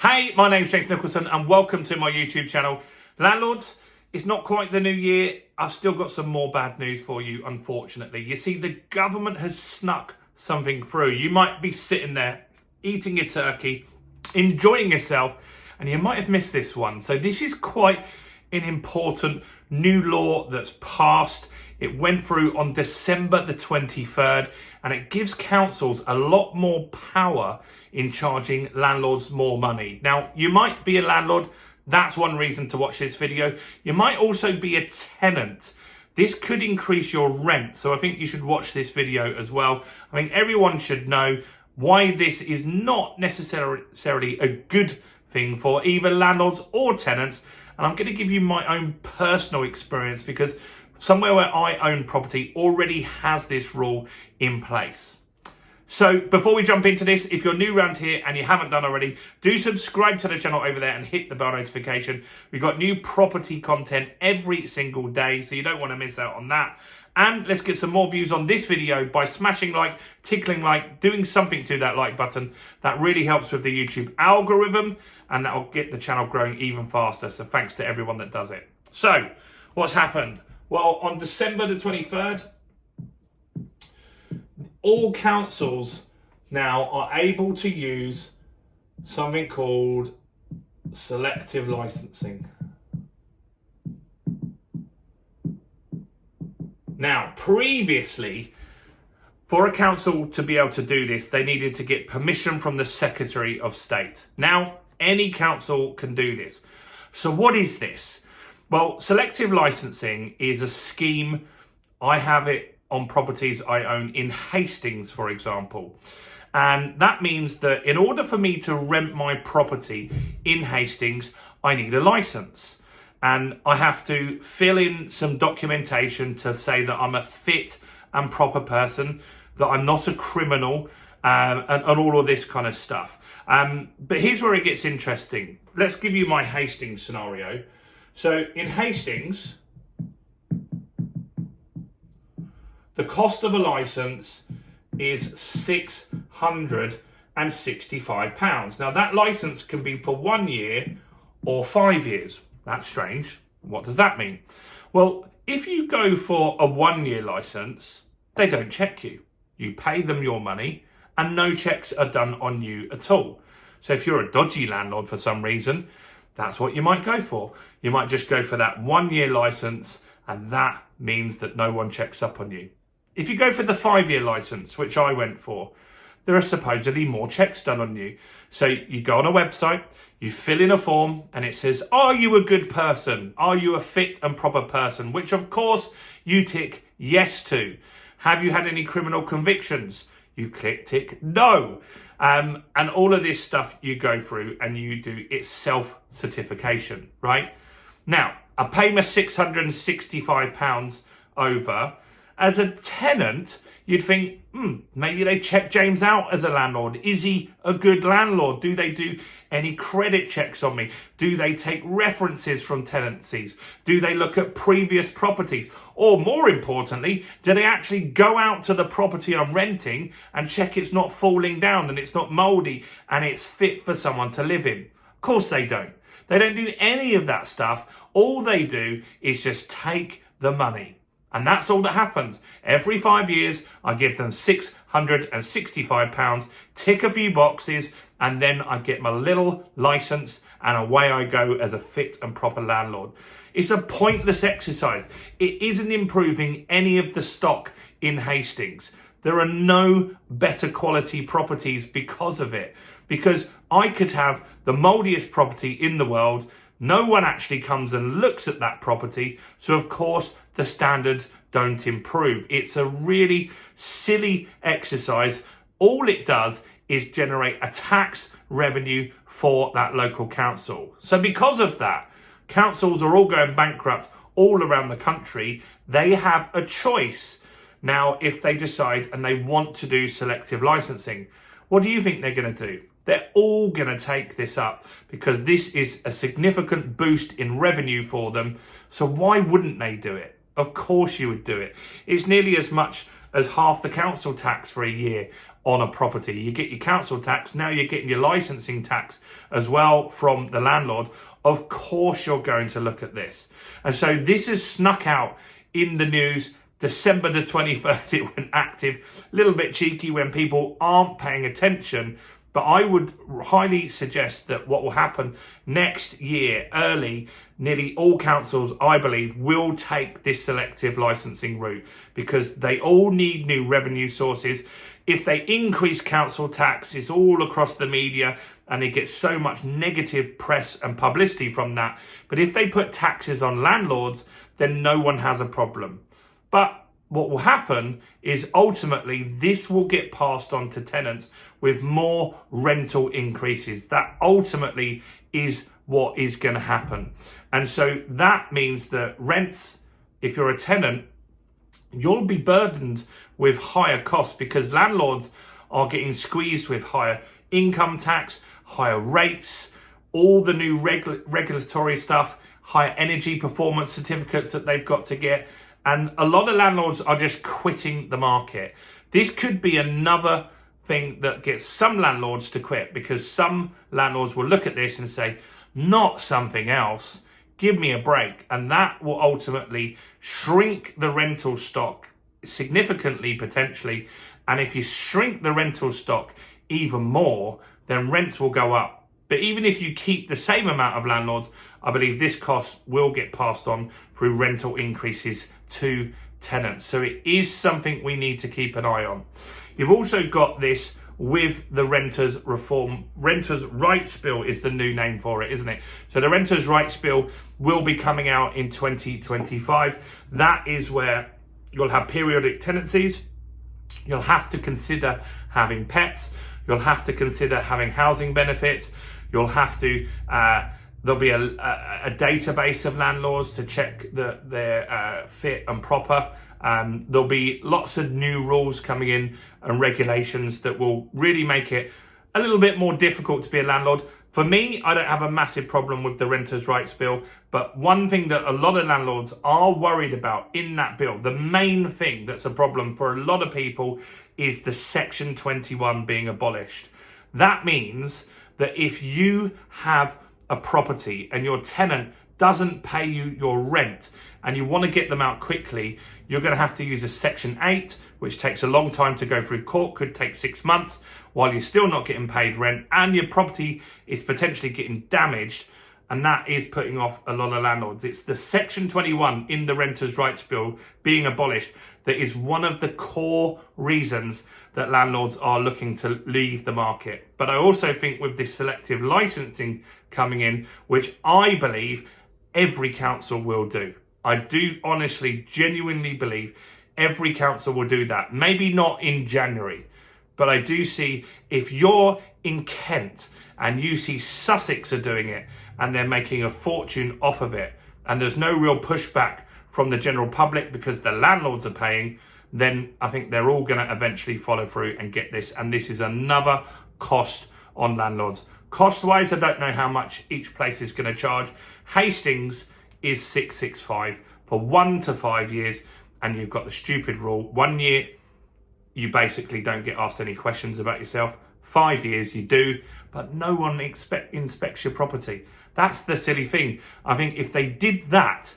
Hey, my name's James Nicholson and welcome to my YouTube channel. Landlords, it's not quite the new year. I've still got some more bad news for you, unfortunately. You see, the government has snuck something through. You might be sitting there eating your turkey, enjoying yourself, and you might have missed this one. So this is quite an important new law that's passed. It went through on December the 23rd, and it gives councils a lot more power in charging landlords more money. Now, you might be a landlord. That's one reason to watch this video. You might also be a tenant. This could increase your rent, so I think you should watch this video as well. I think everyone should know why this is not necessarily a good thing for either landlords or tenants. And I'm going to give you my own personal experience because somewhere where I own property already has this rule in place. So before we jump into this, if you're new around here and you haven't done already, do subscribe to the channel over there and hit the bell notification. We've got new property content every single day, so you don't want to miss out on that. And let's get some more views on this video by smashing like, tickling like, doing something to that like button. That really helps with the YouTube algorithm and that'll get the channel growing even faster. So thanks to everyone that does it. So what's happened? Well, on December the 23rd, all councils now are able to use something called selective licensing. Now, previously, for a council to be able to do this, they needed to get permission from the Secretary of State. Now, any council can do this. So what is this? Well, selective licensing is a scheme. I have it on properties I own in Hastings, for example. And that means that in order for me to rent my property in Hastings, I need a license. And I have to fill in some documentation to say that I'm a fit and proper person, that I'm not a criminal, and all of this kind of stuff. But here's where it gets interesting. Let's give you my Hastings scenario. So in Hastings, the cost of a license is £665. Now that license can be for 1 year or 5 years. That's strange. What does that mean? Well, if you go for a 1 year license, they don't check you. You pay them your money and no checks are done on you at all. So if you're a dodgy landlord for some reason, that's what you might go for. You might just go for that 1 year license and that means that no one checks up on you. If you go for the 5 year license, which I went for, there are supposedly more checks done on you. So you go on a website, you fill in a form and it says, are you a good person? Are you a fit and proper person? Which of course you tick yes to. Have you had any criminal convictions? You tick no. And all of this stuff you go through and you do, it's self-certification, right? Now, I pay my £665 over. As a tenant, you'd think, maybe they check James out as a landlord. Is he a good landlord? Do they do any credit checks on me? Do they take references from tenancies? Do they look at previous properties? Or more importantly, do they actually go out to the property I'm renting and check it's not falling down and it's not mouldy and it's fit for someone to live in? Of course they don't. They don't do any of that stuff. All they do is just take the money. And that's all that happens. Every 5 years, I give them £665, tick a few boxes, and then I get my little license and away I go as a fit and proper landlord. It's a pointless exercise. It isn't improving any of the stock in Hastings. There are no better quality properties because of it. Because I could have the mouldiest property in the world. No one actually comes and looks at that property. So of course, the standards don't improve. It's a really silly exercise. All it does is generate a tax revenue for that local council. So because of that, councils are all going bankrupt all around the country. They have a choice now if they decide and they want to do selective licensing. What do you think they're going to do? They're all going to take this up because this is a significant boost in revenue for them. So why wouldn't they do it? Of course you would do it. It's nearly as much as half the council tax for a year on a property. You get your council tax, now you're getting your licensing tax as well from the landlord. Of course you're going to look at this. And so this has snuck out in the news. December the 23rd, it went active. A little bit cheeky when people aren't paying attention. But I would highly suggest that what will happen next year, early, nearly all councils, I believe, will take this selective licensing route because they all need new revenue sources. If they increase council tax, it's all across the media and it gets so much negative press and publicity from that. But if they put taxes on landlords, then no one has a problem. But what will happen is ultimately this will get passed on to tenants with more rental increases. That ultimately is what is going to happen. And so that means that rents, if you're a tenant, you'll be burdened with higher costs because landlords are getting squeezed with higher income tax, higher rates, all the new regulatory stuff, higher energy performance certificates that they've got to get. And a lot of landlords are just quitting the market. This could be another thing that gets some landlords to quit because some landlords will look at this and say, not something else, give me a break. And that will ultimately shrink the rental stock significantly, potentially. And if you shrink the rental stock even more, then rents will go up. But even if you keep the same amount of landlords, I believe this cost will get passed on through rental increases to tenants. So it is something we need to keep an eye on. You've also got this with the Renters Reform. Renters' Rights Bill is the new name for it, isn't it? So the Renters' Rights Bill will be coming out in 2025. That is where you'll have periodic tenancies. You'll have to consider having pets. You'll have to consider having housing benefits. You'll have to, there'll be a database of landlords to check that they're fit and proper. There'll be lots of new rules coming in and regulations that will really make it a little bit more difficult to be a landlord. For me, I don't have a massive problem with the Renters' Rights Bill, but one thing that a lot of landlords are worried about in that bill, the main thing that's a problem for a lot of people is the Section 21 being abolished. That means that if you have a property and your tenant doesn't pay you your rent and you want to get them out quickly, you're going to have to use a Section 8, which takes a long time to go through court, could take 6 months, while you're still not getting paid rent and your property is potentially getting damaged, and that is putting off a lot of landlords. It's the Section 21 in the Renters' Rights Bill being abolished that is one of the core reasons that landlords are looking to leave the market. But I also think with this selective licensing coming in, which I believe every council will do. I do honestly, genuinely believe every council will do that. Maybe not in January, but I do see if you're in Kent and you see Sussex are doing it and they're making a fortune off of it and there's no real pushback from the general public because the landlords are paying, then I think they're all going to eventually follow through and get this. And this is another cost on landlords. Cost-wise, I don't know how much each place is going to charge. Hastings is $665 for 1 to 5 years, and you've got the stupid rule. 1 year, you basically don't get asked any questions about yourself. 5 years, you do, but no one inspects your property. That's the silly thing. I think if they did that,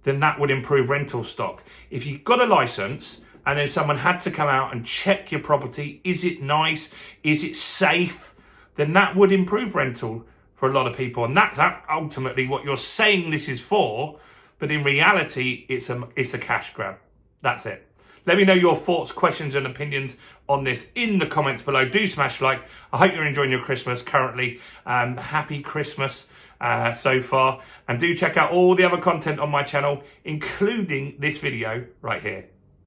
then that would improve rental stock. If you've got a license and then someone had to come out and check your property, is it nice? Is it safe? Then that would improve rental for a lot of people. And that's ultimately what you're saying this is for. But in reality, it's a cash grab. That's it. Let me know your thoughts, questions and opinions on this in the comments below. Do smash like. I hope you're enjoying your Christmas currently. Happy Christmas so far. And do check out all the other content on my channel, including this video right here.